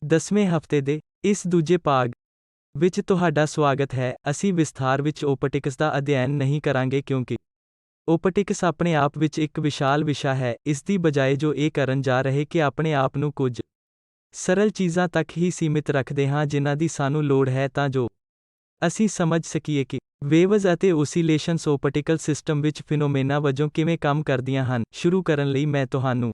10ਵੇਂ ਹਫ਼ਤੇ ਦੇ ਇਸ ਦੂਜੇ ਭਾਗ ਵਿੱਚ ਤੁਹਾਡਾ ਸਵਾਗਤ ਹੈ। ਅਸੀਂ ਵਿਸਥਾਰ ਵਿੱਚ ਓਪਟਿਕਸ ਦਾ ਅਧਿਐਨ ਨਹੀਂ ਕਰਾਂਗੇ ਕਿਉਂਕਿ ਓਪਟਿਕਸ ਆਪਣੇ ਆਪ ਵਿੱਚ ਇੱਕ ਵਿਸ਼ਾਲ ਵਿਸ਼ਾ ਹੈ। ਇਸ ਦੀ ਬਜਾਏ ਜੋ ਇਹ ਕਰਨ ਜਾ ਰਹੇ ਕਿ ਆਪਣੇ ਆਪ ਨੂੰ ਕੁਝ ਸਰਲ ਚੀਜ਼ਾਂ ਤੱਕ ਹੀ ਸੀਮਿਤ ਰੱਖਦੇ ਹਾਂ ਜਿਨ੍ਹਾਂ ਦੀ ਸਾਨੂੰ ਲੋੜ ਹੈ ਤਾਂ ਜੋ ਅਸੀਂ ਸਮਝ ਸਕੀਏ ਕਿ ਵੇਵਜ਼ ਅਤੇ ਓਸੀਲੇਸ਼ਨਸ ਓਪਟਿਕਲ ਸਿਸਟਮ ਵਿੱਚ ਫਿਨੋਮੇਨਾ ਵਜੋਂ ਕਿਵੇਂ ਕੰਮ ਕਰਦੀਆਂ ਹਨ। ਸ਼ੁਰੂ ਕਰਨ ਲਈ ਮੈਂ ਤੁਹਾਨੂੰ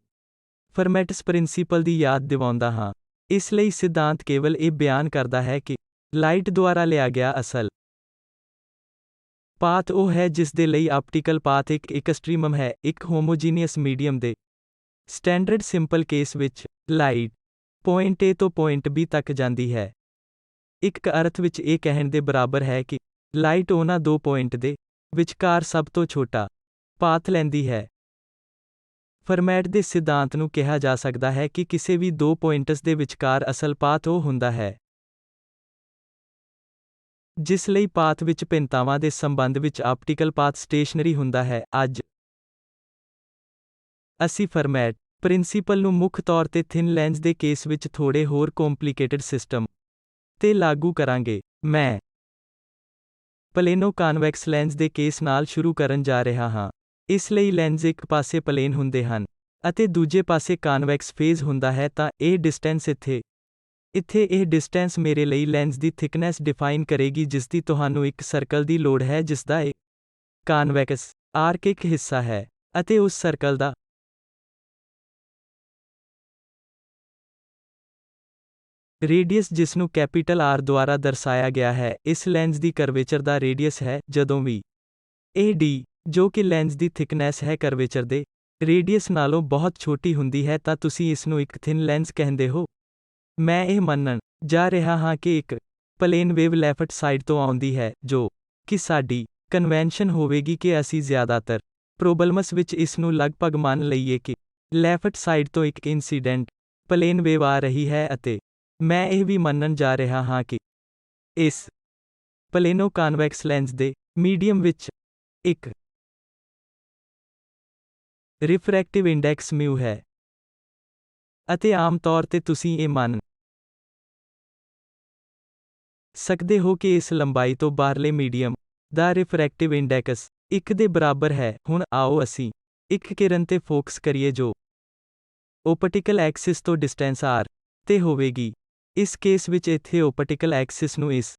ਫਰਮੈਟਸ ਪ੍ਰਿੰਸੀਪਲ ਦੀ ਯਾਦ ਦਿਵਾਉਂਦਾ ਹਾਂ। ਇਸ ਲਈ ਸਿਧਾਂਤ ਕੇਵਲ ਇਹ ਬਿਆਨ ਕਰਦਾ ਹੈ ਕਿ ਲਾਈਟ ਦੁਆਰਾ ਲਿਆ ਗਿਆ ਅਸਲ ਪਾਥ ਉਹ ਹੈ ਜਿਸ ਦੇ ਲਈ ਆਪਟੀਕਲ ਪਾਥ ਇੱਕ ਐਕਸਟ੍ਰੀਮਮ ਹੈ। ਇੱਕ ਹੋਮੋਜੀਨੀਅਸ ਮੀਡੀਅਮ ਦੇ ਸਟੈਂਡਰਡ ਸਿੰਪਲ ਕੇਸ ਵਿੱਚ ਲਾਈਟ ਪੁਆਇੰਟ A ਤੋਂ ਪੁਆਇੰਟ B ਤੱਕ ਜਾਂਦੀ ਹੈ। ਇੱਕ ਅਰਥ ਵਿੱਚ ਇਹ ਕਹਿਣ ਦੇ ਬਰਾਬਰ ਹੈ ਕਿ ਲਾਈਟ ਉਹਨਾਂ ਦੋ ਪੁਆਇੰਟ ਦੇ ਵਿਚਕਾਰ ਸਭ ਤੋਂ ਛੋਟਾ ਪਾਥ ਲੈਂਦੀ ਹੈ। ਫਰਮੈਟ ਦੇ ਸਿਧਾਂਤ ਨੂੰ ਕਿਹਾ ਜਾ ਸਕਦਾ ਹੈ ਕਿ ਕਿਸੇ ਵੀ ਦੋ ਪੁਆਇੰਟਸ ਦੇ ਵਿਚਕਾਰ ਅਸਲ ਪਾਥ ਉਹ ਹੁੰਦਾ ਹੈ ਜਿਸ ਲਈ ਪਾਥ ਵਿੱਚ ਭਿੰਨਤਾਵਾਂ ਦੇ ਸੰਬੰਧ ਵਿੱਚ ਆਪਟੀਕਲ ਪਾਥ ਸਟੇਸ਼ਨਰੀ ਹੁੰਦਾ ਹੈ। ਅੱਜ ਅਸੀਂ ਫਰਮੈਟ ਪ੍ਰਿੰਸੀਪਲ ਨੂੰ ਮੁੱਖ ਤੌਰ ਤੇ ਥਿਨ ਲੈਂਸ ਦੇ ਕੇਸ ਵਿੱਚ ਥੋੜੇ ਹੋਰ ਕੰਪਲਿਕੇਟਡ ਸਿਸਟਮ ਤੇ ਲਾਗੂ ਕਰਾਂਗੇ। ਮੈਂ ਪਲੇਨੋ ਕਾਨਵੈਕਸ ਲੈਂਸ ਦੇ ਕੇਸ ਨਾਲ ਸ਼ੁਰੂ ਕਰਨ ਜਾ ਰਿਹਾ ਹਾਂ। ਇਸ ਲਈ ਲੈਂਸ ਇੱਕ ਪਾਸੇ ਪਲੇਨ ਹੁੰਦੇ ਹਨ ਅਤੇ ਦੂਜੇ ਪਾਸੇ ਕਾਨਵੈਕਸ ਫੇਜ਼ ਹੁੰਦਾ ਹੈ ਤਾਂ ਇਹ ਡਿਸਟੈਂਸ ਇੱਥੇ ਇਹ ਡਿਸਟੈਂਸ ਮੇਰੇ ਲਈ ਲੈਂਸ ਦੀ ਥਿਕਨੈਸ ਡਿਫਾਈਨ ਕਰੇਗੀ ਜਿਸਦੀ ਤੁਹਾਨੂੰ ਇੱਕ ਸਰਕਲ ਦੀ ਲੋੜ ਹੈ ਜਿਸਦਾ ਇਹ ਕਾਨਵੈਕਸ ਆਰਕ ਇੱਕ ਹਿੱਸਾ ਹੈ ਅਤੇ ਉਸ ਸਰਕਲ ਦਾ ਰੇਡੀਅਸ ਜਿਸਨੂੰ ਕੈਪੀਟਲ R ਦੁਆਰਾ ਦਰਸਾਇਆ ਗਿਆ ਹੈ ਇਸ ਲੈਂਸ ਦੀ ਕਰਵੇਚਰ ਦਾ ਰੇਡੀਅਸ ਹੈ। ਜਦੋਂ ਵੀ ਇਹ d ਜੋ ਕਿ ਲੈਂਸ ਦੀ ਥਿਕਨੈਸ ਹੈ ਕਰਵੇਚਰ ਦੇ ਰੇਡੀਅਸ ਨਾਲੋਂ ਬਹੁਤ ਛੋਟੀ ਹੁੰਦੀ ਹੈ ਤਾਂ ਤੁਸੀਂ ਇਸ ਨੂੰ ਇੱਕ ਥਿਨ ਲੈਂਸ ਕਹਿੰਦੇ ਹੋ। ਮੈਂ ਇਹ ਮੰਨਣ ਜਾ ਰਿਹਾ ਹਾਂ ਕਿ ਇੱਕ ਪਲੇਨ ਵੇਵ ਲੈਫਟ ਸਾਈਡ ਤੋਂ ਆਉਂਦੀ ਹੈ ਜੋ ਕਿ ਸਾਡੀ ਕਨਵੈਨਸ਼ਨ ਹੋਵੇਗੀ ਕਿ ਅਸੀਂ ਜ਼ਿਆਦਾਤਰ ਪ੍ਰੋਬਲਮਸ ਵਿੱਚ ਇਸ ਨੂੰ ਲਗਭਗ ਮੰਨ ਲਈਏ ਕਿ ਲੈਫਟ ਸਾਈਡ ਤੋਂ ਇੱਕ ਇਨਸੀਡੈਂਟ ਪਲੇਨ ਵੇਵ ਆ ਰਹੀ ਹੈ ਅਤੇ ਮੈਂ ਇਹ ਵੀ ਮੰਨਣ ਜਾ ਰਿਹਾ ਹਾਂ ਕਿ ਇਸ ਪਲੇਨੋ ਕਾਨਵੈਕਸ ਲੈਂਸ ਦੇ ਮੀਡੀਅਮ ਵਿੱਚ ਇੱਕ ਰਿਫਰੈਕਟਿਵ ਇੰਡੈਕਸ ਮਿਊ ਹੈ ਅਤੇ ਆਮ ਤੌਰ ਤੇ ਤੁਸੀਂ ਇਹ ਮੰਨ ਸਕਦੇ ਹੋ ਕਿ ਇਸ ਲੰਬਾਈ ਤੋਂ ਬਾਹਰਲੇ ਮੀਡੀਅਮ ਦਾ ਰਿਫਰੈਕਟਿਵ ਇੰਡੈਕਸ 1 ਦੇ ਬਰਾਬਰ ਹੈ। ਹੁਣ ਆਓ ਅਸੀਂ ਇੱਕ ਕਿਰਨ ਤੇ ਫੋਕਸ ਕਰੀਏ ਜੋ ਓਪਟਿਕਲ ਐਕਸਿਸ ਤੋਂ ਡਿਸਟੈਂਸ r ਤੇ ਹੋਵੇਗੀ। ਇਸ ਕੇਸ ਵਿੱਚ ਇੱਥੇ ਓਪਟਿਕਲ ਐਕਸਿਸ ਨੂੰ ਇਸ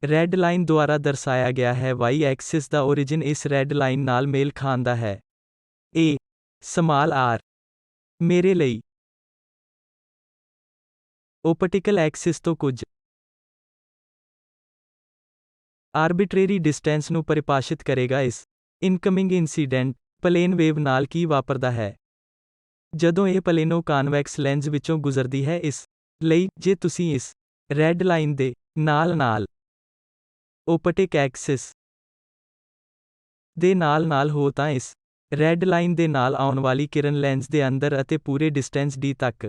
ਰੈੱਡ ਲਾਈਨ ਦੁਆਰਾ ਦਰਸਾਇਆ ਗਿਆ ਹੈ। y ਐਕਸਿਸ ਦਾ origin ਇਸ ਰੈੱਡ ਲਾਈਨ ਨਾਲ ਮੇਲ ਖਾਂਦਾ ਹੈ। ਇਹ ਸਮਾਲ r ਮੇਰੇ ਲਈ ਓਪਟਿਕਲ ਐਕਸਿਸ ਤੋਂ ਕੁਝ ਆਰਬਿਟਰੇਰੀ ਡਿਸਟੈਂਸ ਨੂੰ ਪਰਿਭਾਸ਼ਿਤ ਕਰੇਗਾ। ਇਸ ਇਨਕਮਿੰਗ ਇਨਸੀਡੈਂਟ ਪਲੇਨ ਵੇਵ ਨਾਲ ਕੀ ਵਾਪਰਦਾ ਹੈ ਜਦੋਂ ਇਹ ਪਲੇਨੋ ਕਾਨਵੈਕਸ ਲੈਂਸ ਵਿੱਚੋਂ ਗੁਜ਼ਰਦੀ ਹੈ। ਇਸ ਲਈ ਜੇ ਤੁਸੀਂ ਇਸ ਰੈੱਡ ਲਾਈਨ ਦੇ ਨਾਲ ਓਪਟਿਕ ਐਕਸਿਸ ਦੇ ਨਾਲ ਹੋ ਤਾਂ ਇਸ ਰੈੱਡ ਲਾਈਨ ਦੇ ਨਾਲ ਆਉਣ ਵਾਲੀ ਕਿਰਨ ਲੈਂਸ ਦੇ ਅੰਦਰ ਅਤੇ ਪੂਰੇ ਡਿਸਟੈਂਸ d ਤੱਕ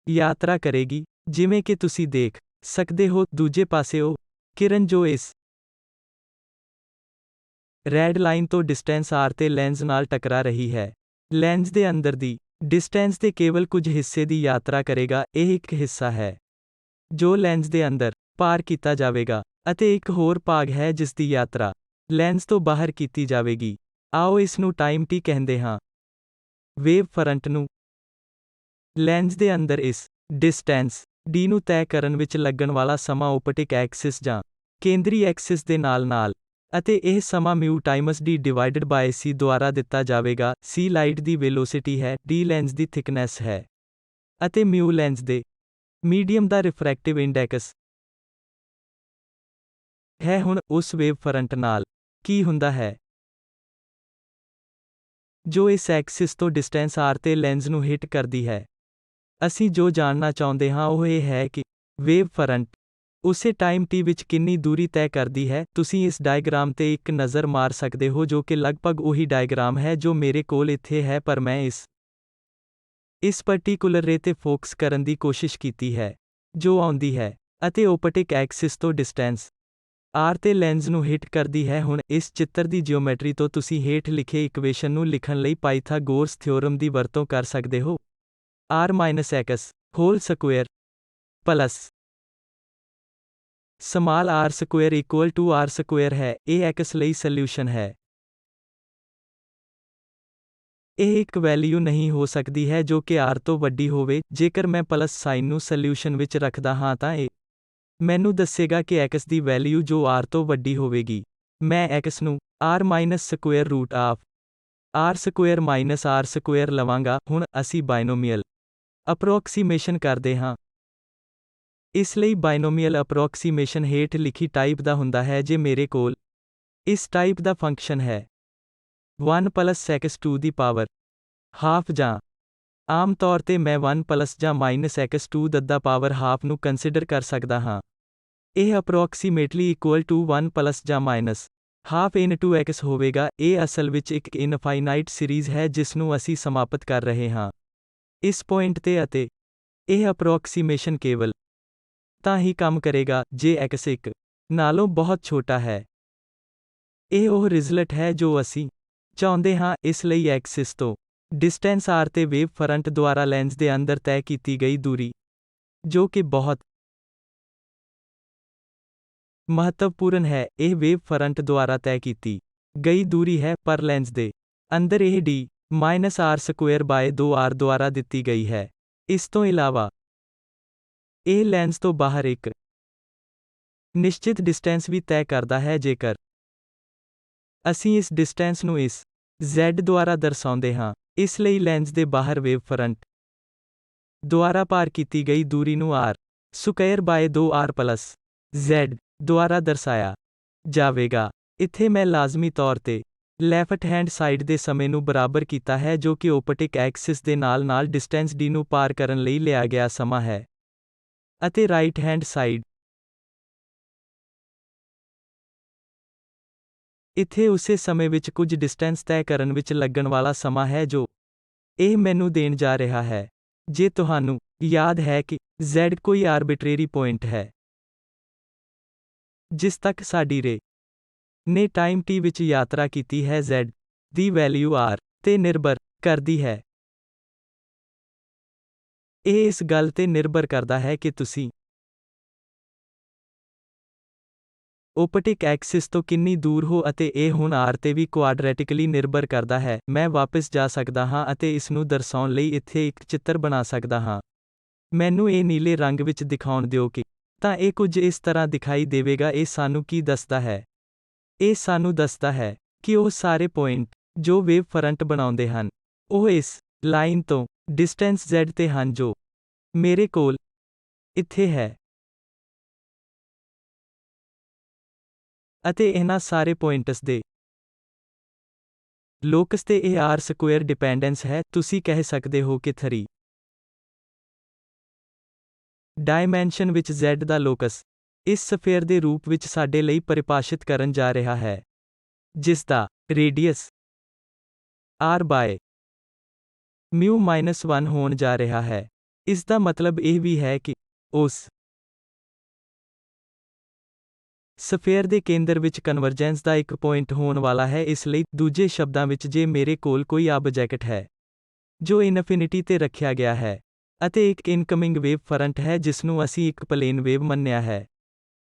ਯਾਤਰਾ ਕਰੇਗੀ। ਜਿਵੇਂ ਕਿ ਤੁਸੀਂ ਦੇਖ ਸਕਦੇ ਹੋ ਦੂਜੇ ਪਾਸੇ ਉਹ ਕਿਰਨ ਜੋ ਇਸ ਰੈੱਡ ਲਾਈਨ ਤੋਂ ਡਿਸਟੈਂਸ r ਤੇ ਲੈਂਸ ਨਾਲ ਟਕਰਾ ਰਹੀ ਹੈ ਲੈਂਸ ਦੇ ਅੰਦਰ ਦੀ ਡਿਸਟੈਂਸ ਦੇ ਕੇਵਲ ਕੁਝ ਹਿੱਸੇ ਦੀ ਯਾਤਰਾ ਕਰੇਗਾ। ਇਹ ਇੱਕ ਹਿੱਸਾ ਹੈ ਜੋ ਲੈਂਸ ਦੇ ਅੰਦਰ ਪਾਰ ਕੀਤਾ ਜਾਵੇਗਾ ਅਤੇ ਇੱਕ ਹੋਰ ਭਾਗ ਹੈ ਜਿਸ ਦੀ ਯਾਤਰਾ ਲੈਂਸ ਤੋਂ ਬਾਹਰ ਕੀਤੀ ਜਾਵੇਗੀ। ਆਓ ਇਸ ਨੂੰ ਟਾਈਮ t ਕਹਿੰਦੇ ਹਾਂ। ਵੇਵ ਫਰੰਟ ਨੂੰ ਲੈਂਸ ਦੇ ਅੰਦਰ ਇਸ ਡਿਸਟੈਂਸ d ਨੂੰ ਤੈਅ ਕਰਨ ਵਿੱਚ ਲੱਗਣ ਵਾਲਾ ਸਮਾਂ ਓਪਟਿਕ ਐਕਸਿਸ ਜਾਂ ਕੇਂਦਰੀ ਐਕਸਿਸ ਦੇ ਨਾਲ ਅਤੇ ਇਹ ਸਮਾਂ mu times d divided by c ਦੁਆਰਾ ਦਿੱਤਾ ਜਾਵੇਗਾ। c ਲਾਈਟ ਦੀ ਵੈਲੋਸਿਟੀ ਹੈ, d ਲੈਂਸ ਦੀ ਥਿਕਨੈਸ ਹੈ ਅਤੇ ਮਿਊ ਲੈਂਸ ਦੇ ਮੀਡੀਅਮ ਦਾ ਰਿਫਰੈਕਟਿਵ ਇੰਡੈਕਸ ਹੈ। ਹੁਣ ਉਸ ਵੇਵ ਫਰੰਟ ਨਾਲ ਕੀ ਹੁੰਦਾ ਹੈ ਜੋ ਇਸ ਐਕਸਿਸ ਤੋਂ ਡਿਸਟੈਂਸ r ਤੇ ਲੈਂਸ ਨੂੰ ਹਿੱਟ ਕਰਦੀ ਹੈ। ਅਸੀਂ ਜੋ ਜਾਣਨਾ ਚਾਹੁੰਦੇ ਹਾਂ ਉਹ ਇਹ ਹੈ ਕਿ ਵੇਵ ਫਰੰਟ ਉਸੇ ਟਾਈਮ t ਵਿੱਚ ਕਿੰਨੀ ਦੂਰੀ ਤੈਅ ਕਰਦੀ ਹੈ। ਤੁਸੀਂ ਇਸ ਡਾਇਗਰਾਮ ਤੇ ਇੱਕ ਨਜ਼ਰ ਮਾਰ ਸਕਦੇ ਹੋ ਜੋ ਕਿ ਲਗਭਗ ਉਹੀ ਡਾਇਗਰਾਮ ਹੈ ਜੋ ਮੇਰੇ ਕੋਲ ਇੱਥੇ ਹੈ ਪਰ ਮੈਂ ਇਸ ਪਾਰਟਿਕੂਲਰ ਰੇ ਤੇ ਫੋਕਸ ਕਰਨ ਦੀ ਕੋਸ਼ਿਸ਼ ਕੀਤੀ ਹੈ ਜੋ ਆਉਂਦੀ ਹੈ ਅਤੇ ਓਪਟਿਕ ਐਕਸਿਸ ਤੋਂ ਡਿਸਟੈਂਸ r ਤੇ ਲੈਂਸ ਨੂੰ ਹਿੱਟ ਕਰਦੀ ਹੈ। ਹੁਣ ਇਸ ਚਿੱਤਰ ਦੀ ਜਿਓਮੈਟਰੀ ਤੋਂ ਤੁਸੀਂ ਹੇਠ ਲਿਖੇ ਇਕੁਏਸ਼ਨ ਨੂੰ ਲਿਖਣ ਲਈ ਪਾਇਥਾਗੋਰਸ ਥਿਓਰਮ ਦੀ ਵਰਤੋਂ ਕਰ ਸਕਦੇ ਹੋ। r minus x whole square plus small r square equal to r square ਹੈ। ਇਹ x ਲਈ ਸੋਲਿਊਸ਼ਨ ਹੈ। ਇਹ ਇੱਕ ਵੈਲਿਊ ਨਹੀਂ ਹੋ ਸਕਦੀ ਹੈ ਜੋ ਕਿ r ਤੋਂ ਵੱਡੀ ਹੋਵੇ। ਜੇਕਰ ਮੈਂ ਪਲਸ ਸਾਈਨ ਨੂੰ ਸੋਲਿਊਸ਼ਨ ਵਿੱਚ ਰੱਖਦਾ ਹਾਂ ਤਾਂ ਇਹ ਮੈਨੂੰ ਦੱਸੇਗਾ ਕਿ x ਦੀ ਵੈਲਿਊ ਜੋ r ਤੋਂ ਵੱਡੀ ਹੋਵੇਗੀ। ਮੈਂ x ਨੂੰ r minus square root of r square minus r square ਲਵਾਂਗਾ। ਹੁਣ ਅਸੀਂ ਬਾਇਨੋਮੀਅਲ ਅਪਰੋਕਸੀਮੇਸ਼ਨ ਕਰਦੇ ਹਾਂ। ਇਸ ਲਈ ਬਾਇਨੋਮੀਅਲ ਅਪਰੋਕਸੀਮੇਸ਼ਨ ਹੇਠ ਲਿਖੀ ਟਾਈਪ ਦਾ ਹੁੰਦਾ ਹੈ। ਜੇ ਮੇਰੇ ਕੋਲ ਇਸ ਟਾਈਪ ਦਾ ਫੰਕਸ਼ਨ ਹੈ 1 plus x to the power half ਜਾਂ ਆਮ ਤੌਰ ਤੇ ਮੈਂ 1 plus ਜਾਂ minus x to the power half ਨੂੰ ਕੰਸੀਡਰ ਕਰ ਸਕਦਾ ਹਾਂ। ਇਹ ਅਪਰੋਕਸੀਮੇਟਲੀ ਇਕੁਅਲ ਟੂ 1 plus ਜਾਂ ਮਾਈਨਸ ਹਾਫ ਇਨਟੂ x ਹੋਵੇਗਾ। ਇਹ ਅਸਲ ਵਿੱਚ ਇੱਕ ਇਨਫਾਈਨਾਈਟ ਸੀਰੀਜ਼ ਹੈ ਜਿਸ ਨੂੰ ਅਸੀਂ ਸਮਾਪਤ ਕਰ ਰਹੇ ਹਾਂ ਇਸ ਪੁਆਇੰਟ ਤੇ, ਅਤੇ ਇਹ ਅਪਰੋਕਸੀਮੇਸ਼ਨ ਕੇਵਲ ਤਾਂ ਹੀ ਕੰਮ ਕਰੇਗਾ ਜੇ x ਇੱਕ ਨਾਲੋਂ ਬਹੁਤ ਛੋਟਾ ਹੈ। ਇਹ ਉਹ ਰਿਜ਼ਲਟ ਹੈ ਜੋ ਅਸੀਂ ਚਾਹੁੰਦੇ ਹਾਂ। ਇਸ ਲਈ ਐਕਸਿਸ ਤੋਂ ਡਿਸਟੈਂਸ r ਤੇ ਵੇਵ ਫਰੰਟ ਦੁਆਰਾ ਲੈਂਸ ਦੇ ਅੰਦਰ ਤੈਅ ਕੀਤੀ ਗਈ ਦੂਰੀ, ਜੋ ਕਿ ਬਹੁਤ ਮਹੱਤਵਪੂਰਨ ਹੈ, ਇਹ ਵੇਵ ਫਰੰਟ ਦੁਆਰਾ ਤੈਅ ਕੀਤੀ ਗਈ ਦੂਰੀ ਹੈ, ਪਰ ਲੈਂਸ ਦੇ ਅੰਦਰ ਇਹ d minus r square by 2r ਦੁਆਰਾ ਦਿੱਤੀ ਗਈ ਹੈ। ਇਸ ਤੋਂ ਇਲਾਵਾ ਇਹ ਲੈਂਸ ਤੋਂ ਬਾਹਰ ਇੱਕ ਨਿਸ਼ਚਿਤ ਡਿਸਟੈਂਸ ਵੀ ਤੈਅ ਕਰਦਾ ਹੈ। ਜੇਕਰ ਅਸੀਂ ਇਸ ਡਿਸਟੈਂਸ ਨੂੰ ਇਸ z ਦੁਆਰਾ ਦਰਸਾਉਂਦੇ ਹਾਂ, ਇਸ ਲਈ ਲੈਂਸ ਦੇ ਬਾਹਰ ਵੇਵ ਫਰੰਟ ਦੁਆਰਾ ਪਾਰ ਕੀਤੀ ਗਈ ਦੂਰੀ ਨੂੰ r square by 2r plus z ਦੁਆਰਾ ਦਰਸਾਇਆ ਜਾਵੇਗਾ। ਇੱਥੇ ਮੈਂ ਲਾਜ਼ਮੀ ਤੌਰ ਤੇ ਲੈਫਟ ਹੈਂਡ ਸਾਈਡ ਦੇ ਸਮੇਂ ਨੂੰ ਬਰਾਬਰ ਕੀਤਾ ਹੈ ਜੋ ਕਿ ਓਪਟਿਕ ਐਕਸਿਸ ਦੇ ਨਾਲ-ਨਾਲ ਡਿਸਟੈਂਸ d ਨੂੰ ਪਾਰ ਕਰਨ ਲਈ ਲਿਆ ਗਿਆ ਸਮਾਂ ਹੈ, ਅਤੇ ਰਾਈਟ ਹੈਂਡ ਸਾਈਡ ਇੱਥੇ ਉਸੇ ਸਮੇਂ ਵਿੱਚ ਕੁਝ ਡਿਸਟੈਂਸ ਤੈਅ ਕਰਨ ਵਿੱਚ ਲੱਗਣ ਵਾਲਾ ਸਮਾਂ ਹੈ ਜੋ ਇਹ ਮੈਨੂੰ ਦੇਣ ਜਾ ਰਿਹਾ ਹੈ। ਜੇ ਤੁਹਾਨੂੰ ਯਾਦ ਹੈ ਕਿ z ਕੋਈ ਆਰਬਿਟਰੇਰੀ ਪੁਆਇੰਟ ਹੈ ਜਿਸ ਤੱਕ ਸਾਡੀ ਰੇ ਨੇ ਟਾਈਮ t ਵਿੱਚ ਯਾਤਰਾ ਕੀਤੀ ਹੈ, z ਦੀ ਵੈਲਿਊ r ਤੇ ਨਿਰਭਰ ਕਰਦੀ ਹੈ। ਇਹ ਇਸ ਗੱਲ ਤੇ ਨਿਰਭਰ ਕਰਦਾ ਹੈ ਕਿ ਤੁਸੀਂ ਓਪਟਿਕ ਐਕਸਿਸ ਤੋਂ ਕਿੰਨੀ ਦੂਰ ਹੋ, ਅਤੇ ਇਹ ਹੁਣ r ਤੇ ਵੀ ਕੁਆਡਰੈਟਿਕਲੀ ਨਿਰਭਰ ਕਰਦਾ ਹੈ। ਮੈਂ ਵਾਪਸ ਜਾ ਸਕਦਾ ਹਾਂ ਅਤੇ ਇਸ ਨੂੰ ਦਰਸਾਉਣ ਲਈ ਇੱਥੇ ਇੱਕ ਚਿੱਤਰ ਬਣਾ ਸਕਦਾ ਹਾਂ। ਮੈਨੂੰ ਇਹ ਨੀਲੇ ਰੰਗ ਵਿੱਚ ਦਿਖਾਉਣ ਦਿਓ ਕਿ ਤਾਂ ਇਹ ਕੁਝ ਇਸ ਤਰ੍ਹਾਂ ਦਿਖਾਈ ਦੇਵੇਗਾ। ਇਹ ਸਾਨੂੰ ਕੀ ਦੱਸਦਾ ਹੈ? ਇਹ ਸਾਨੂੰ ਦੱਸਦਾ ਹੈ ਕਿ ਉਹ ਸਾਰੇ ਪੁਆਇੰਟ ਜੋ ਵੇਵ ਫਰੰਟ ਬਣਾਉਂਦੇ ਹਨ, ਉਹ ਇਸ ਲਾਈਨ ਤੋਂ ਡਿਸਟੈਂਸ z ਤੇ ਹਨ ਜੋ ਮੇਰੇ ਕੋਲ ਇੱਥੇ ਹੈ। ਅਤੇ ਇਹਨਾਂ ਸਾਰੇ ਪੁਆਇੰਟਸ ਦੇ ਲੋਕਸ ਤੇ ਇਹ r ਸਕੁਏਅਰ ਡਿਪੈਂਡੈਂਸ ਹੈ। ਤੁਸੀਂ ਕਹਿ ਸਕਦੇ ਹੋ ਕਿ 3 ਡਾਇਮੈਂਸ਼ਨ ਵਿੱਚ z ਦਾ ਲੋਕਸ ਇਸ ਸਫੇਅਰ ਦੇ ਰੂਪ ਵਿੱਚ ਸਾਡੇ ਲਈ ਪਰਿਭਾਸ਼ਿਤ ਕਰਨ ਜਾ ਰਿਹਾ ਹੈ, ਜਿਸ ਦਾ ਰੇਡੀਅਸ r ਬਾਏ μ-1 ਹੋਣ ਜਾ ਰਿਹਾ ਹੈ। ਇਸ ਦਾ ਮਤਲਬ ਇਹ ਵੀ ਹੈ ਕਿ ਉਸ ਸਫੇਅਰ ਦੇ ਕੇਂਦਰ ਵਿੱਚ ਕਨਵਰਜੈਂਸ ਦਾ ਇੱਕ ਪੁਆਇੰਟ ਹੋਣ ਵਾਲਾ ਹੈ। ਇਸ ਲਈ ਦੂਜੇ ਸ਼ਬਦਾਂ ਵਿੱਚ, ਜੇ ਮੇਰੇ ਕੋਲ ਕੋਈ ਆਬਜੈਕਟ ਹੈ ਜੋ ਇਨਫਿਨਿਟੀ ਤੇ ਰੱਖਿਆ ਗਿਆ ਹੈ, ਅਤੇ ਇੱਕ ਇਨਕਮਿੰਗ ਵੇਵ ਫਰੰਟ ਹੈ ਜਿਸ ਨੂੰ ਅਸੀਂ ਇੱਕ ਪਲੇਨ ਵੇਵ ਮੰਨਿਆ ਹੈ,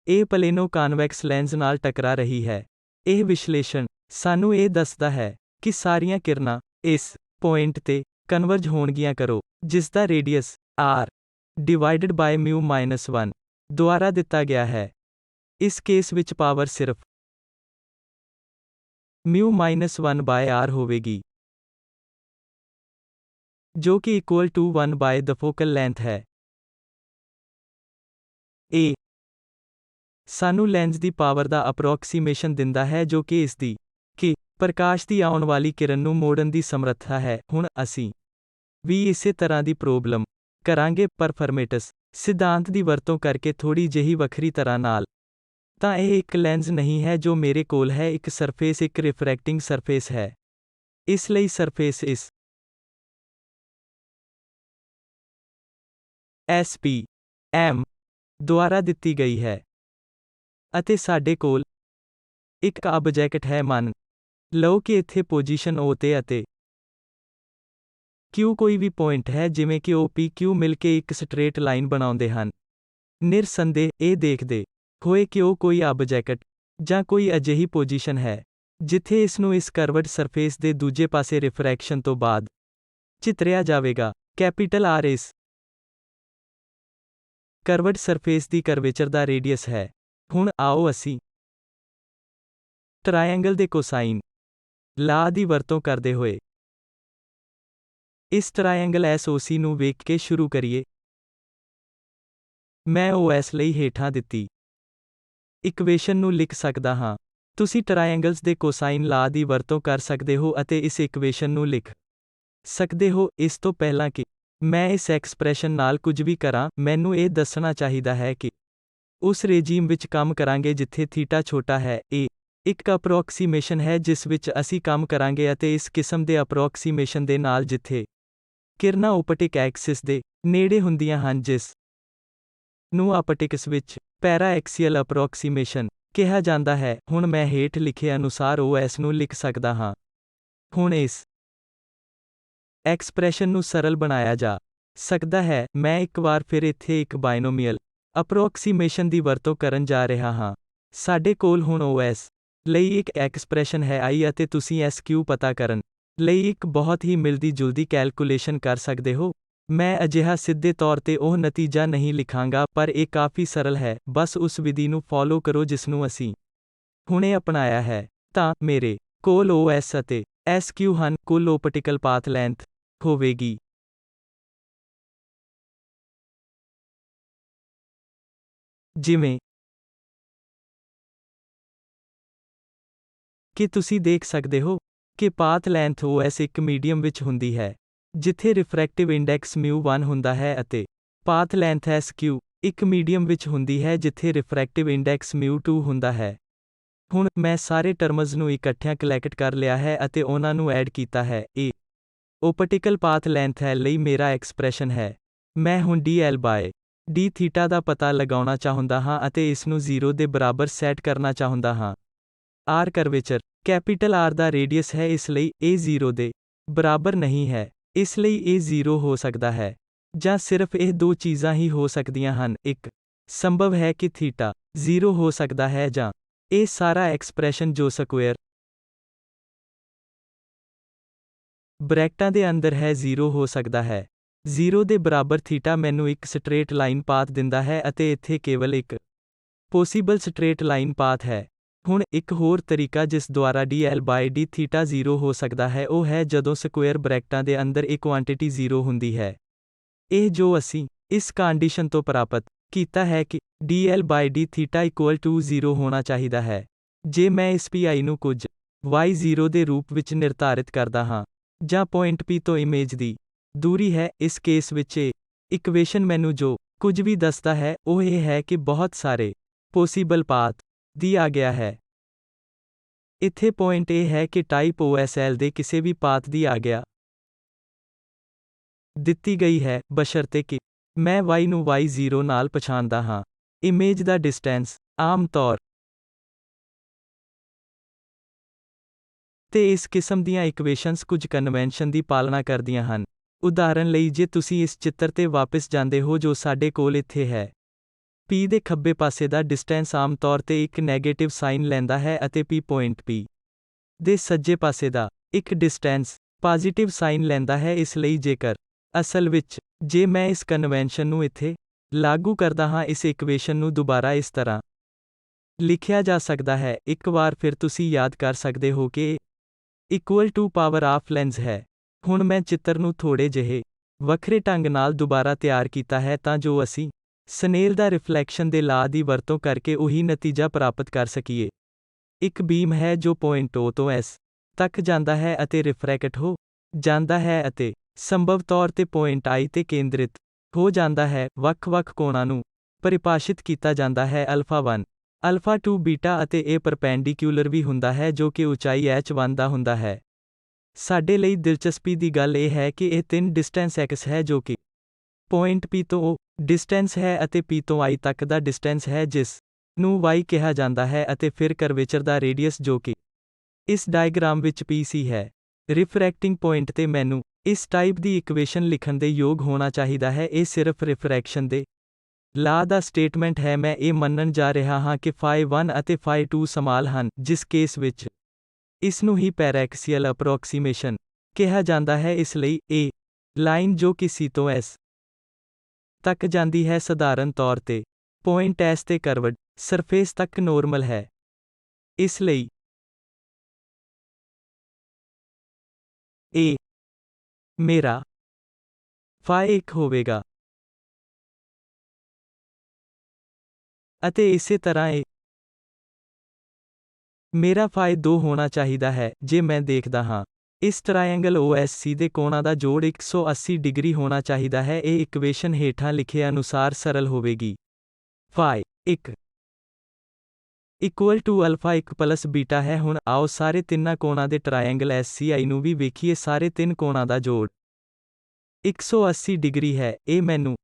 ਇਹ ਪਲੇਨੋ ਕਾਨਵੈਕਸ ਲੈਂਸ ਨਾਲ ਟਕਰਾ ਰਹੀ ਹੈ। ਇਹ ਵਿਸ਼ਲੇਸ਼ਣ ਸਾਨੂੰ ਇਹ ਦੱਸਦਾ ਹੈ ਕਿ ਸਾਰੀਆਂ ਕਿਰਨਾਂ ਇਸ ਪੁਆਇੰਟ ਤੇ ਕਨਵਰਜ ਹੋਣਗੀਆਂ ਕਰੋ, ਜਿਸ ਦਾ ਰੇਡੀਅਸ r ਡਿਵਾਈਡਡ ਬਾਏ μ-1 ਦੁਆਰਾ ਦਿੱਤਾ ਗਿਆ ਹੈ। ਇਸ ਕੇਸ ਵਿੱਚ ਪਾਵਰ ਸਿਰਫ μ-1 ਬਾਏ r ਹੋਵੇਗੀ, ਜੋ ਕਿ equal to 1 by the focal length ਹੈ। ਇਹ ਸਾਨੂੰ ਲੈਂਸ ਦੀ ਪਾਵਰ ਦਾ ਅਪਰੋਕਸੀਮੇਸ਼ਨ ਦਿੰਦਾ ਹੈ ਜੋ ਕਿ ਇਸ ਦੀ ਕਿ ਪ੍ਰਕਾਸ਼ ਦੀ ਆਉਣ ਵਾਲੀ ਕਿਰਨ ਨੂੰ ਮੋੜਨ ਦੀ ਸਮਰੱਥਾ ਹੈ। ਹੁਣ ਅਸੀਂ ਵੀ ਇਸੇ ਤਰ੍ਹਾਂ ਦੀ ਪ੍ਰੋਬਲਮ ਕਰਾਂਗੇ, ਪਰ ਫਰਮੇਟਸ ਸਿਧਾਂਤ ਦੀ ਵਰਤੋਂ ਕਰਕੇ ਥੋੜੀ ਜਿਹੀ ਵੱਖਰੀ ਤਰ੍ਹਾਂ ਨਾਲ। ਤਾਂ ਇਹ ਇੱਕ ਲੈਂਸ ਨਹੀਂ ਹੈ ਜੋ ਮੇਰੇ ਕੋਲ ਹੈ, ਇੱਕ ਸਰਫੇਸ, ਇੱਕ ਰਿਫਰੈਕਟਿੰਗ ਸਰਫੇਸ ਹੈ। ਇਸ ਲਈ ਸਰਫੇਸ ਇਸ SPM ਦੁਆਰਾ ਦਿੱਤੀ ਗਈ ਹੈ, ਅਤੇ ਸਾਡੇ ਕੋਲ ਇੱਕ ਆਬਜੈਕਟ ਹੈ। ਮੰਨ ਲਓ ਕਿ ਇੱਥੇ ਪੋਜੀਸ਼ਨ O ਤੇ ਅਤੇ Q ਕੋਈ ਵੀ ਪੁਆਇੰਟ ਹੈ ਜਿਵੇਂ ਕਿ O P Q ਮਿਲ ਕੇ ਇੱਕ ਸਟ੍ਰੇਟ ਲਾਈਨ ਬਣਾਉਂਦੇ ਹਨ। ਨਿਰਸੰਦੇਹ ਇਹ ਦੇਖਦੇ ਹੋਏ ਕਿ ਉਹ ਕੋਈ ਆਬਜੈਕਟ ਜਾਂ ਕੋਈ ਅਜਿਹੀ ਪੋਜੀਸ਼ਨ ਹੈ ਜਿੱਥੇ ਇਸ ਨੂੰ ਇਸ ਕਰਵਡ ਸਰਫੇਸ ਦੇ ਦੂਜੇ ਪਾਸੇ ਰਿਫਰੈਕਸ਼ਨ ਤੋਂ ਬਾਅਦ ਚਿਤਰਿਆ ਜਾਵੇਗਾ। ਕੈਪੀਟਲ R ਇਸ ਕਰਵਡ ਸਰਫੇਸ ਦੀ ਕਰਵੇਚਰ ਦਾ ਰੇਡੀਅਸ ਹੈ। ਹੁਣ ਆਓ ਅਸੀਂ ਟਰਾਇੰਗਲ ਦੇ ਕੋਸਾਈਨ ਲਾਅ ਦੀ ਵਰਤੋਂ ਕਰਦੇ ਹੋਏ ਇਸ ਟਰਾਇੰਗਲ SOC ਨੂੰ ਵੇਖ ਕੇ ਸ਼ੁਰੂ ਕਰੀਏ। ਮੈਂ OS ਲਈ ਹੇਠਾਂ ਦਿੱਤੀ ਇਕੁਏਸ਼ਨ ਨੂੰ ਲਿਖ ਸਕਦਾ ਹਾਂ। ਤੁਸੀਂ ਟਰਾਇੰਗਲਸ ਦੇ ਕੋਸਾਈਨ ਲਾਅ ਦੀ ਵਰਤੋਂ ਕਰ ਸਕਦੇ ਹੋ ਅਤੇ ਇਸ ਇਕੁਏਸ਼ਨ ਨੂੰ ਲਿਖ ਸਕਦੇ ਹੋ। ਇਸ ਤੋਂ ਪਹਿਲਾਂ ਕਿ ਮੈਂ ਇਸ ਐਕਸਪ੍ਰੈਸ਼ਨ ਨਾਲ ਕੁਝ ਵੀ ਕਰਾਂ, ਮੈਨੂੰ ਇਹ ਦੱਸਣਾ ਚਾਹੀਦਾ ਹੈ ਕਿ ਉਸ ਰੇਜੀਮ ਵਿੱਚ ਕੰਮ ਕਰਾਂਗੇ ਜਿੱਥੇ ਥੀਟਾ ਛੋਟਾ ਹੈ। ਇਹ ਇੱਕ ਅਪਰੋਕਸੀਮੇਸ਼ਨ ਹੈ ਜਿਸ ਵਿੱਚ ਅਸੀਂ ਕੰਮ ਕਰਾਂਗੇ ਅਤੇ ਇਸ ਕਿਸਮ ਦੇ ਅਪਰੋਕਸੀਮੇਸ਼ਨ ਦੇ ਨਾਲ ਜਿੱਥੇ ਕਿਰਨਾਂ ਓਪਟਿਕ ਐਕਸਿਸ ਦੇ ਨੇੜੇ ਹੁੰਦੀਆਂ ਹਨ, ਜਿਸ ਨੂੰ ਆਪਟਿਕਸ ਵਿੱਚ ਪੈਰਾਐਕਸੀਅਲ ਅਪਰੋਕਸੀਮੇਸ਼ਨ ਕਿਹਾ ਜਾਂਦਾ ਹੈ। ਹੁਣ ਮੈਂ ਹੇਠ ਲਿਖੇ ਅਨੁਸਾਰ OS ਨੂੰ ਲਿਖ ਸਕਦਾ ਹਾਂ। ਹੁਣ ਇਸ ਐਕਸਪ੍ਰੈਸ਼ਨ ਨੂੰ ਸਰਲ ਬਣਾਇਆ ਜਾ ਸਕਦਾ ਹੈ। ਮੈਂ ਇੱਕ ਵਾਰ ਫਿਰ ਇੱਥੇ ਇੱਕ ਬਾਇਨੋਮੀਅਲ ਅਪਰੋਕਸੀਮੇਸ਼ਨ ਦੀ ਵਰਤੋਂ ਕਰਨ ਜਾ ਰਿਹਾ ਹਾਂ। ਸਾਡੇ ਕੋਲ ਹੁਣ OS ਲਈ ਇੱਕ ਐਕਸਪ੍ਰੈਸ਼ਨ ਹੈ I ਅਤੇ ਤੁਸੀਂ SQ ਪਤਾ ਕਰਨ ਲਈ ਇੱਕ ਬਹੁਤ ਹੀ ਮਿਲਦੀ ਜੁਲਦੀ ਕੈਲਕੁਲੇਸ਼ਨ ਕਰ ਸਕਦੇ ਹੋ। ਮੈਂ ਅਜਿਹਾ ਸਿੱਧੇ ਤੌਰ ਤੇ ਉਹ ਨਤੀਜਾ ਨਹੀਂ ਲਿਖਾਂਗਾ, ਪਰ ਇਹ ਕਾਫੀ ਸਰਲ ਹੈ। ਬਸ ਉਸ ਵਿਧੀ ਨੂੰ ਫੋਲੋ ਕਰੋ ਜਿਸ ਨੂੰ ਅਸੀਂ ਹੁਣੇ ਅਪਣਾਇਆ ਹੈ। ਤਾਂ ਮੇਰੇ ਕੋਲ OS ਅਤੇ SQ ਹਨ। ਕੁੱਲ ਓਪਟੀਕਲ ਪਾਥ ਲੈਂਥ ਹੋਵੇਗੀ ਜਿਵੇਂ ਕਿ ਤੁਸੀਂ ਦੇਖ ਸਕਦੇ ਹੋ ਕਿ ਪਾਥ ਲੈਂਥ OS ਇੱਕ ਮੀਡੀਅਮ ਵਿੱਚ ਹੁੰਦੀ ਹੈ ਜਿੱਥੇ ਰਿਫਰੈਕਟਿਵ ਇੰਡੈਕਸ μ1 ਹੁੰਦਾ ਹੈ ਅਤੇ ਪਾਥ ਲੈਂਥ SQ ਇੱਕ ਮੀਡੀਅਮ ਵਿੱਚ ਹੁੰਦੀ ਹੈ ਜਿੱਥੇ ਰਿਫਰੈਕਟਿਵ ਇੰਡੈਕਸ μ2 ਹੁੰਦਾ ਹੈ। ਹੁਣ ਮੈਂ ਸਾਰੇ ਟਰਮਜ਼ ਨੂੰ ਇਕੱਠਿਆਂ ਕਲੈਕਟ ਕਰ ਲਿਆ ਹੈ ਅਤੇ ਉਹਨਾਂ ਨੂੰ ਐਡ ਕੀਤਾ ਹੈ। ਇਹ ਓਪਟੀਕਲ ਪਾਥ ਲੈਂਥ L ਲਈ ਮੇਰਾ ਐਕਸਪ੍ਰੈਸ਼ਨ ਹੈ। ਮੈਂ ਹੁਣ dL/d ਥੀਟਾ ਦਾ ਪਤਾ ਲਗਾਉਣਾ ਚਾਹੁੰਦਾ ਹਾਂ ਅਤੇ ਇਸ ਨੂੰ 0 ਦੇ ਬਰਾਬਰ ਸੈਟ ਕਰਨਾ ਚਾਹੁੰਦਾ ਹਾਂ। R ਕਰਵੇਚਰ ਕੈਪੀਟਲ R ਦਾ ਰੇਡੀਅਸ ਹੈ, ਇਸ ਲਈ ਇਹ 0 ਦੇ ਬਰਾਬਰ ਨਹੀਂ ਹੈ। ਇਸ ਲਈ ਇਹ 0 ਹੋ ਸਕਦਾ ਹੈ ਜਾਂ ਸਿਰਫ ਇਹ ਦੋ ਚੀਜ਼ਾਂ ਹੀ ਹੋ ਸਕਦੀਆਂ ਹਨ। ਇੱਕ ਸੰਭਵ ਹੈ ਕਿ ਥੀਟਾ 0 ਹੋ ਸਕਦਾ ਹੈ ਜਾਂ ਇਹ ਸਾਰਾ ਐਕਸਪ੍ਰੈਸ਼ਨ ਜੋ ਸਕੁਏਅਰ ਬ੍ਰੈਕਟਾਂ ਦੇ ਅੰਦਰ ਹੈ 0 ਹੋ ਸਕਦਾ ਹੈ। 0 ਦੇ ਬਰਾਬਰ ਥੀਟਾ ਮੈਨੂੰ ਇੱਕ ਸਟ੍ਰੇਟ ਲਾਈਨ ਪਾਥ ਦਿੰਦਾ ਹੈ ਅਤੇ ਇੱਥੇ ਕੇਵਲ ਇੱਕ ਪੋਸੀਬਲ ਸਟ੍ਰੇਟ ਲਾਈਨ ਪਾਥ ਹੈ। ਹੁਣ ਇੱਕ ਹੋਰ ਤਰੀਕਾ ਜਿਸ ਦੁਆਰਾ dL/d ਥੀਟਾ 0 ਹੋ ਸਕਦਾ ਹੈ ਉਹ ਹੈ ਜਦੋਂ ਸਕੁਏਅਰ ਬ੍ਰੈਕਟਾਂ ਦੇ ਅੰਦਰ ਇਹ ਕੁਆਂਟੀਟੀ 0 ਹੁੰਦੀ ਹੈ। ਇਹ ਜੋ ਅਸੀਂ ਇਸ ਕੰਡੀਸ਼ਨ ਤੋਂ ਪ੍ਰਾਪਤ ਕੀਤਾ ਹੈ ਕਿ dL/d ਥੀਟਾ = 0 ਹੋਣਾ ਚਾਹੀਦਾ ਹੈ। ਜੇ ਮੈਂ ਇਸ Pi ਨੂੰ ਕੁਝ y0 ਦੇ ਰੂਪ ਵਿੱਚ ਨਿਰਧਾਰਿਤ ਕਰਦਾ ਹਾਂ ਜਾਂ ਪੁਆਇੰਟ P ਤੋਂ ਇਮੇਜ ਦੀ ਦੂਰੀ ਹੈ, ਇਸ ਕੇਸ ਵਿੱਚ ਇਹ ਇਕੁਏਸ਼ਨ ਮੈਨੂੰ ਜੋ ਕੁਝ ਵੀ ਦੱਸਦਾ ਹੈ ਉਹ ਇਹ ਹੈ ਕਿ ਬਹੁਤ ਸਾਰੇ ਪੋਸੀਬਲ ਪਾਥ ਦਿਆ ਗਿਆ ਹੈ। ਇੱਥੇ ਪੁਆਇੰਟ ਇਹ ਹੈ ਕਿ ਟਾਈਪ OS L ਦੇ ਕਿਸੇ ਵੀ ਪਾਥ ਦੀ ਆਗਿਆ ਦਿੱਤੀ ਗਈ ਹੈ, ਬਸ਼ਰਤੇ ਕਿ ਮੈਂ y ਨੂੰ y0 ਨਾਲ ਪਛਾਣਦਾ ਹਾਂ। ਇਮੇਜ ਦਾ ਡਿਸਟੈਂਸ ਆਮ ਤੌਰ ਤੇ ਇਸ ਕਿਸਮ ਦੀਆਂ ਇਕੁਏਸ਼ਨਸ ਕੁਝ ਕਨਵੈਨਸ਼ਨ ਦੀ ਪਾਲਣਾ ਕਰਦੀਆਂ ਹਨ। ਉਦਾਹਰਨ ਲਈ ਜੇ ਤੁਸੀਂ ਇਸ ਚਿੱਤਰ ਤੇ ਵਾਪਸ ਜਾਂਦੇ ਹੋ ਜੋ ਸਾਡੇ ਕੋਲ ਇੱਥੇ ਹੈ, P ਦੇ ਖੱਬੇ ਪਾਸੇ ਦਾ ਡਿਸਟੈਂਸ ਆਮ ਤੌਰ ਤੇ ਇੱਕ ਨੈਗੇਟਿਵ ਸਾਈਨ ਲੈਂਦਾ ਹੈ ਅਤੇ P ਪੁਆਇੰਟ P ਦੇ ਸੱਜੇ ਪਾਸੇ ਦਾ ਇੱਕ ਡਿਸਟੈਂਸ ਪੋਜ਼ਿਟਿਵ ਸਾਈਨ ਲੈਂਦਾ ਹੈ। ਇਸ ਲਈ ਜੇਕਰ ਅਸਲ ਵਿੱਚ ਜੇ ਮੈਂ ਇਸ ਕਨਵੈਨਸ਼ਨ ਨੂੰ ਇੱਥੇ ਲਾਗੂ ਕਰਦਾ ਹਾਂ, ਇਸ ਇਕੁਏਸ਼ਨ ਨੂੰ ਦੁਬਾਰਾ ਇਸ ਤਰ੍ਹਾਂ ਲਿਖਿਆ ਜਾ ਸਕਦਾ ਹੈ। ਇੱਕ ਵਾਰ ਫਿਰ ਤੁਸੀਂ ਯਾਦ ਕਰ ਸਕਦੇ ਹੋ ਕਿ ਇਹ ਪਾਵਰ ਆਫ ਲੈਂਸ ਹੈ। ਹੁਣ ਮੈਂ ਚਿੱਤਰ ਨੂੰ ਥੋੜੇ ਜਿਹੇ ਵੱਖਰੇ ਢੰਗ ਨਾਲ ਦੁਬਾਰਾ ਤਿਆਰ ਕੀਤਾ ਹੈ ਤਾਂ ਜੋ ਅਸੀਂ ਸਨੇਲ ਦਾ ਰਿਫਲੈਕਸ਼ਨ ਦੇ ਲਾਅ ਦੀ ਵਰਤੋਂ ਕਰਕੇ ਉਹੀ ਨਤੀਜਾ ਪ੍ਰਾਪਤ ਕਰ ਸਕੀਏ। ਇੱਕ ਬੀਮ ਹੈ ਜੋ ਪੁਆਇੰਟ O ਤੋਂ S ਤੱਕ ਜਾਂਦਾ ਹੈ ਅਤੇ ਰਿਫਰੈਕਟ ਹੋ ਜਾਂਦਾ ਹੈ ਅਤੇ ਸੰਭਵ ਤੌਰ ਤੇ ਪੁਆਇੰਟ I ਤੇ ਕੇਂਦਰਿਤ ਹੋ ਜਾਂਦਾ ਹੈ। ਵੱਖ-ਵੱਖ ਕੋਣਾਂ ਨੂੰ ਪਰਿਭਾਸ਼ਿਤ ਕੀਤਾ ਜਾਂਦਾ ਹੈ α1, α2, ਬੀਟਾ ਅਤੇ ਇਹ ਪਰਪੈਂਡੀਕਿਊਲਰ ਵੀ ਹੁੰਦਾ ਹੈ ਜੋ ਕਿ ਉਚਾਈ h1 ਦਾ ਹੁੰਦਾ ਹੈ। ਸਾਡੇ ਲਈ ਦਿਲਚਸਪੀ ਦੀ ਗੱਲ ਇਹ ਹੈ ਕਿ ਇਹ 3 ਡਿਸਟੈਂਸ x ਹੈ ਜੋ ਕਿ ਪੁਆਇੰਟ P ਤੋਂ O ਡਿਸਟੈਂਸ ਹੈ ਅਤੇ P ਤੋਂ I ਤੱਕ ਦਾ ਡਿਸਟੈਂਸ ਹੈ ਜਿਸ ਨੂੰ y ਕਿਹਾ ਜਾਂਦਾ ਹੈ ਅਤੇ ਫਿਰ ਕਰਵੇਚਰ ਦਾ ਰੇਡੀਅਸ ਜੋ ਕਿ ਇਸ ਡਾਇਗਰਾਮ ਵਿੱਚ PC ਹੈ। ਰਿਫਰੈਕਟਿੰਗ ਪੁਆਇੰਟ ਤੇ ਮੈਨੂੰ ਇਸ ਟਾਈਪ ਦੀ ਇਕੁਏਸ਼ਨ ਲਿਖਣ ਦੇ ਯੋਗ ਹੋਣਾ ਚਾਹੀਦਾ ਹੈ। ਇਹ ਸਿਰਫ ਰਿਫਰੈਕਸ਼ਨ ਦੇ ਲਾ ਦਾ ਸਟੇਟਮੈਂਟ ਹੈ। ਮੈਂ ਇਹ ਮੰਨਣ ਜਾ ਰਿਹਾ ਹਾਂ ਕਿ φ1 ਅਤੇ φ2 ਸਮਾਲ ਹਨ, ਜਿਸ ਕੇਸ ਵਿੱਚ ਇਸ ਨੂੰ ਹੀ ਪੈਰਾਐਕਸੀਅਲ ਅਪਰੋਕਸੀਮੇਸ਼ਨ ਕਿਹਾ ਜਾਂਦਾ ਹੈ। ਇਸ ਲਈ ਇਹ ਲਾਈਨ ਜੋ ਕਿ C ਤੋਂ S ਤੱਕ ਜਾਂਦੀ ਹੈ ਸਧਾਰਨ ਤੌਰ ਤੇ ਪੁਆਇੰਟ S ਤੇ ਕਰਵਡ ਸਰਫੇਸ ਤੱਕ ਨੋਰਮਲ ਹੈ। ਇਸ ਲਈ ਇਹ ਮੇਰਾ φ1 ਹੋਵੇਗਾ ਅਤੇ ਇਸੇ ਤਰ੍ਹਾਂ ਇਹ ਮੇਰਾ φ2 ਹੋਣਾ ਚਾਹੀਦਾ ਹੈ। ਜੇ ਮੈਂ ਦੇਖਦਾ ਹਾਂ ਇਸ ਟਰਾਇੰਗਲ OSC ਦੇ ਕੋਣਾਂ ਦਾ ਜੋੜ 180 ਡਿਗਰੀ ਹੋਣਾ ਚਾਹੀਦਾ ਹੈ। ਇਹ ਇਕੁਏਸ਼ਨ ਹੇਠਾਂ ਲਿਖੇ ਅਨੁਸਾਰ ਸਰਲ ਹੋਵੇਗੀ। φ1 ਇਕੁਅਲ ਟੂ α1 ਪਲਸ ਬੀਟਾ ਹੈ। ਹੁਣ ਆਓ ਸਾਰੇ ਤਿੰਨਾਂ ਕੋਣਾਂ ਦੇ ਟਰਾਇੰਗਲ SCI ਨੂੰ ਵੀ ਵੇਖੀਏ। ਸਾਰੇ ਤਿੰਨ ਕੋਣਾਂ ਦਾ ਜੋੜ 180 ਡਿਗਰੀ ਹੈ। ਇਹ ਮੈਨੂੰ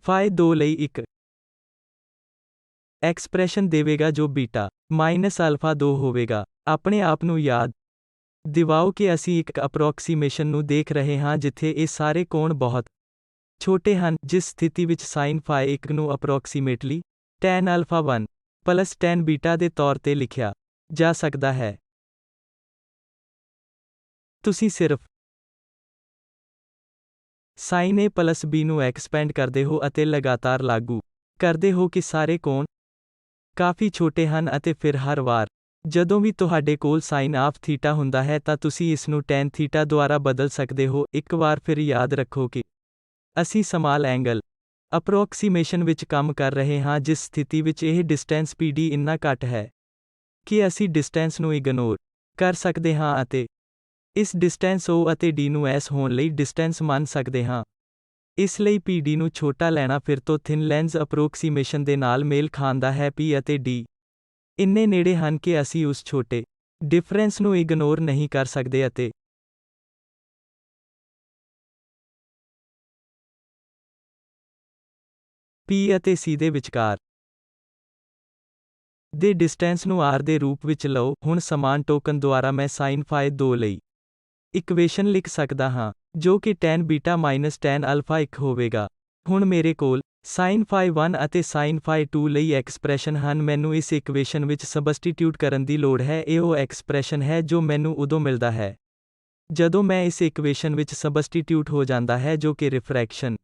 φ2 ਲਈ ਇੱਕ ਐਕਸਪ੍ਰੈਸ਼ਨ ਦੇਵੇਗਾ ਜੋ ਬੀਟਾ ਮਾਈਨਸ α2 ਹੋਵੇਗਾ। ਆਪਣੇ ਆਪ ਨੂੰ ਯਾਦ ਦਿਵਾਓ ਕਿ ਅਸੀਂ ਇੱਕ ਅਪਰੋਕਸੀਮੇਸ਼ਨ ਨੂੰ ਦੇਖ ਰਹੇ ਹਾਂ ਜਿੱਥੇ ਇਹ ਸਾਰੇ ਕੋਣ ਬਹੁਤ ਛੋਟੇ ਹਨ, ਜਿਸ ਸਥਿਤੀ ਵਿੱਚ ਸਾਈਨ φ1 ਨੂੰ ਅਪਰੋਕਸੀਮੇਟਲੀ tan α1 ਪਲਸ tan ਬੀਟਾ ਦੇ ਤੌਰ ਤੇ ਲਿਖਿਆ ਜਾ ਸਕਦਾ ਹੈ। ਤੁਸੀਂ ਸਿਰਫ ਸਾਈਨ A ਪਲਸ B ਨੂੰ ਐਕਸਪੈਂਡ ਕਰਦੇ ਹੋ ਅਤੇ ਲਗਾਤਾਰ ਲਾਗੂ ਕਰਦੇ ਹੋ ਕਿ ਸਾਰੇ ਕੋਣ ਕਾਫੀ ਛੋਟੇ ਹਨ ਅਤੇ ਫਿਰ ਹਰ ਵਾਰ ਜਦੋਂ ਵੀ ਤੁਹਾਡੇ ਕੋਲ ਸਾਈਨ ਆਫ ਥੀਟਾ ਹੁੰਦਾ ਹੈ ਤਾਂ ਤੁਸੀਂ ਇਸ ਨੂੰ tan ਥੀਟਾ ਦੁਆਰਾ ਬਦਲ ਸਕਦੇ ਹੋ। ਇੱਕ ਵਾਰ ਫਿਰ ਯਾਦ ਰੱਖੋ ਕਿ ਅਸੀਂ ਸਮਾਲ ਐਂਗਲ ਅਪਰੋਕਸੀਮੇਸ਼ਨ ਵਿੱਚ ਕੰਮ ਕਰ ਰਹੇ ਹਾਂ, ਜਿਸ ਸਥਿਤੀ ਵਿੱਚ ਇਹ ਡਿਸਟੈਂਸ PD ਇੰਨਾ ਘੱਟ ਹੈ ਕਿ ਅਸੀਂ ਡਿਸਟੈਂਸ ਨੂੰ ਇਗਨੋਰ ਕਰ ਸਕਦੇ ਹਾਂ ਅਤੇ ਇਸ ਡਿਸਟੈਂਸ O ਅਤੇ D ਨੂੰ S ਹੋਣ ਲਈ ਡਿਸਟੈਂਸ ਮੰਨ ਸਕਦੇ ਹਾਂ। ਇਸ ਲਈ PD ਨੂੰ ਛੋਟਾ ਲੈਣਾ ਫਿਰ ਤੋਂ ਥਿਨ ਲੈਂਸ ਅਪਰੋਕਸੀਮੇਸ਼ਨ ਦੇ ਨਾਲ ਮੇਲ ਖਾਂਦਾ ਹੈ। P ਅਤੇ D ਇੰਨੇ ਨੇੜੇ ਹਨ ਕਿ ਅਸੀਂ ਉਸ ਛੋਟੇ ਡਿਫਰੈਂਸ ਨੂੰ ਇਗਨੋਰ ਨਹੀਂ ਕਰ ਸਕਦੇ ਅਤੇ P ਅਤੇ C ਦੇ ਵਿਚਕਾਰ ਦੇ ਡਿਸਟੈਂਸ ਨੂੰ R ਦੇ ਰੂਪ ਵਿੱਚ ਲਓ। ਹੁਣ ਸਮਾਨ ਟੋਕਨ ਦੁਆਰਾ ਮੈਂ ਸਾਈਨ φ2 ਲਈ ਇਕੁਏਸ਼ਨ ਲਿਖ ਸਕਦਾ ਹਾਂ, ਜੋ ਕਿ tan ਬੀਟਾ ਮਾਈਨਸ tan α1 ਹੋਵੇਗਾ। ਹੁਣ ਮੇਰੇ ਕੋਲ ਸਾਈਨ φ1 ਅਤੇ ਸਾਈਨ φ2 ਲਈ ਐਕਸਪ੍ਰੈਸ਼ਨ ਹਨ। ਮੈਨੂੰ ਇਸ ਇਕੁਏਸ਼ਨ ਵਿੱਚ ਸਬਸਟੀਟਿਊਟ ਕਰਨ ਦੀ ਲੋੜ ਹੈ। ਇਹ ਉਹ ਐਕਸਪ੍ਰੈਸ਼ਨ ਹੈ ਜੋ ਮੈਨੂੰ ਉਦੋਂ ਮਿਲਦਾ ਹੈ ਜਦੋਂ ਮੈਂ ਇਸ ਇਕੁਏਸ਼ਨ ਵਿੱਚ ਸਬਸਟੀਟਿਊਟ ਹੋ ਜਾਂਦਾ ਹੈ, ਜੋ ਕਿ ਰਿਫਰੈਕਸ਼ਨ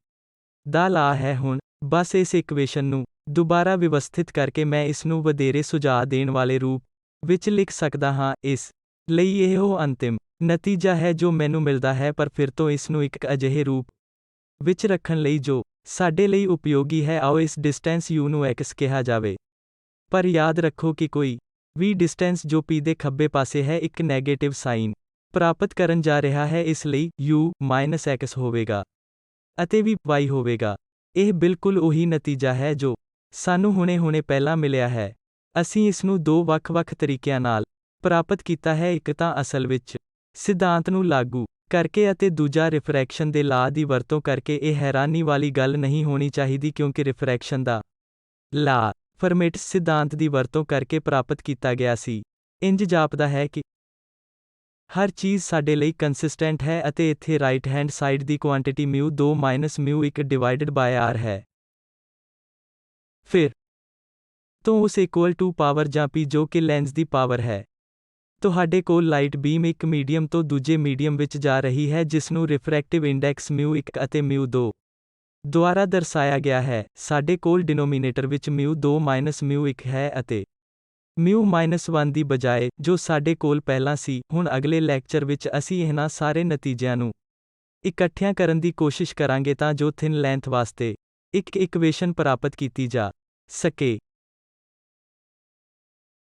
ਦਾ ਲਾ ਹੈ। ਹੁਣ ਬਸ ਇਸ ਇਕੁਏਸ਼ਨ ਨੂੰ ਦੁਬਾਰਾ ਵਿਵਸਥਿਤ ਕਰਕੇ ਮੈਂ ਇਸ ਨੂੰ ਵਧੇਰੇ ਸੁਝਾਅ ਦੇਣ ਵਾਲੇ ਰੂਪ ਵਿੱਚ ਲਿਖ ਸਕਦਾ ਹਾਂ। ਇਸ ਲਈ ਇਹ ਉਹ ਅੰਤਿਮ ਨਤੀਜਾ ਹੈ ਜੋ ਮੈਨੂੰ ਮਿਲਦਾ ਹੈ, ਪਰ ਫਿਰ ਤੋਂ ਇਸ ਨੂੰ ਇੱਕ ਅਜਿਹੇ ਰੂਪ ਵਿੱਚ ਰੱਖਣ ਲਈ ਜੋ ਸਾਡੇ ਲਈ ਉਪਯੋਗੀ ਹੈ। ਆਓ ਇਸ ਡਿਸਟੈਂਸ U ਨੂੰ X ਕਿਹਾ ਜਾਵੇ, ਪਰ ਯਾਦ ਰੱਖੋ ਕਿ ਕੋਈ ਵੀ ਡਿਸਟੈਂਸ ਜੋ P ਦੇ ਖੱਬੇ ਪਾਸੇ ਹੈ ਇੱਕ ਨੈਗੇਟਿਵ ਸਾਈਨ ਪ੍ਰਾਪਤ ਕਰਨ ਜਾ ਰਿਹਾ ਹੈ। ਇਸ ਲਈ U -X ਹੋਵੇਗਾ ਅਤੇ ਵੀ Y ਹੋਵੇਗਾ। ਇਹ ਬਿਲਕੁਲ ਉਹੀ ਨਤੀਜਾ ਹੈ ਜੋ ਸਾਨੂੰ ਹੁਣੇ ਪਹਿਲਾਂ ਮਿਲਿਆ ਹੈ। ਅਸੀਂ ਇਸ ਨੂੰ ਦੋ ਵੱਖ-ਵੱਖ ਤਰੀਕਿਆਂ ਨਾਲ ਪ੍ਰਾਪਤ ਕੀਤਾ ਹੈ, ਇੱਕ ਤਾਂ ਅਸਲ ਵਿੱਚ ਸਿਧਾਂਤ ਨੂੰ ਲਾਗੂ ਕਰਕੇ ਅਤੇ ਦੂਜਾ ਰਿਫਰੈਕਸ਼ਨ ਦੇ ਲਾ ਦੀ ਵਰਤੋਂ ਕਰਕੇ। ਇਹ ਹੈਰਾਨੀ ਵਾਲੀ ਗੱਲ ਨਹੀਂ ਹੋਣੀ ਚਾਹੀਦੀ ਕਿਉਂਕਿ ਰਿਫਰੈਕਸ਼ਨ ਦਾ ਲਾ ਫਰਮੇਟਸ ਸਿਧਾਂਤ ਦੀ ਵਰਤੋਂ ਕਰਕੇ ਪ੍ਰਾਪਤ ਕੀਤਾ ਗਿਆ ਸੀ। ਇੰਜ ਜਾਪਦਾ ਹੈ ਕਿ ਹਰ ਚੀਜ਼ ਸਾਡੇ ਲਈ ਕੰਸਿਸਟੈਂਟ ਹੈ ਅਤੇ ਇੱਥੇ ਰਾਈਟ ਹੈਂਡ ਸਾਈਡ ਦੀ ਕੁਆਂਟੀਟੀ μ2 μ1 ਡਿਵਾਈਡਡ ਬਾਏ r ਹੈ। ਫਿਰ ਤੋਂ ਉਸ ਇਕੁਅਲ ਟੂ ਪਾਵਰ ਜਾਂ P ਜੋ ਕਿ ਲੈਂਸ ਦੀ ਪਾਵਰ ਹੈ। ਤੁਹਾਡੇ ਕੋਲ ਲਾਈਟ ਬੀਮ ਇੱਕ ਮੀਡੀਅਮ ਤੋਂ ਦੂਜੇ ਮੀਡੀਅਮ ਵਿੱਚ ਜਾ ਰਹੀ ਹੈ ਜਿਸ ਨੂੰ ਰਿਫਰੈਕਟਿਵ ਇੰਡੈਕਸ μ1 ਅਤੇ μ2 ਦੁਆਰਾ ਦਰਸਾਇਆ ਗਿਆ ਹੈ। ਸਾਡੇ ਕੋਲ ਡਿਨੋਮੀਨੇਟਰ ਵਿੱਚ μ2 μ1 ਹੈ ਅਤੇ μ-1 ਦੀ ਬਜਾਏ ਜੋ ਸਾਡੇ ਕੋਲ ਪਹਿਲਾਂ ਸੀ। ਹੁਣ ਅਗਲੇ ਲੈਕਚਰ ਵਿੱਚ ਅਸੀਂ ਇਹਨਾਂ ਸਾਰੇ ਨਤੀਜਿਆਂ ਨੂੰ ਇਕੱਠਿਆਂ ਕਰਨ ਦੀ ਕੋਸ਼ਿਸ਼ ਕਰਾਂਗੇ ਤਾਂ ਜੋ ਥਿਨ ਲੈਂਥ ਵਾਸਤੇ ਇੱਕ ਇਕੁਏਸ਼ਨ ਪ੍ਰਾਪਤ ਕੀਤੀ ਜਾ ਸਕੇ।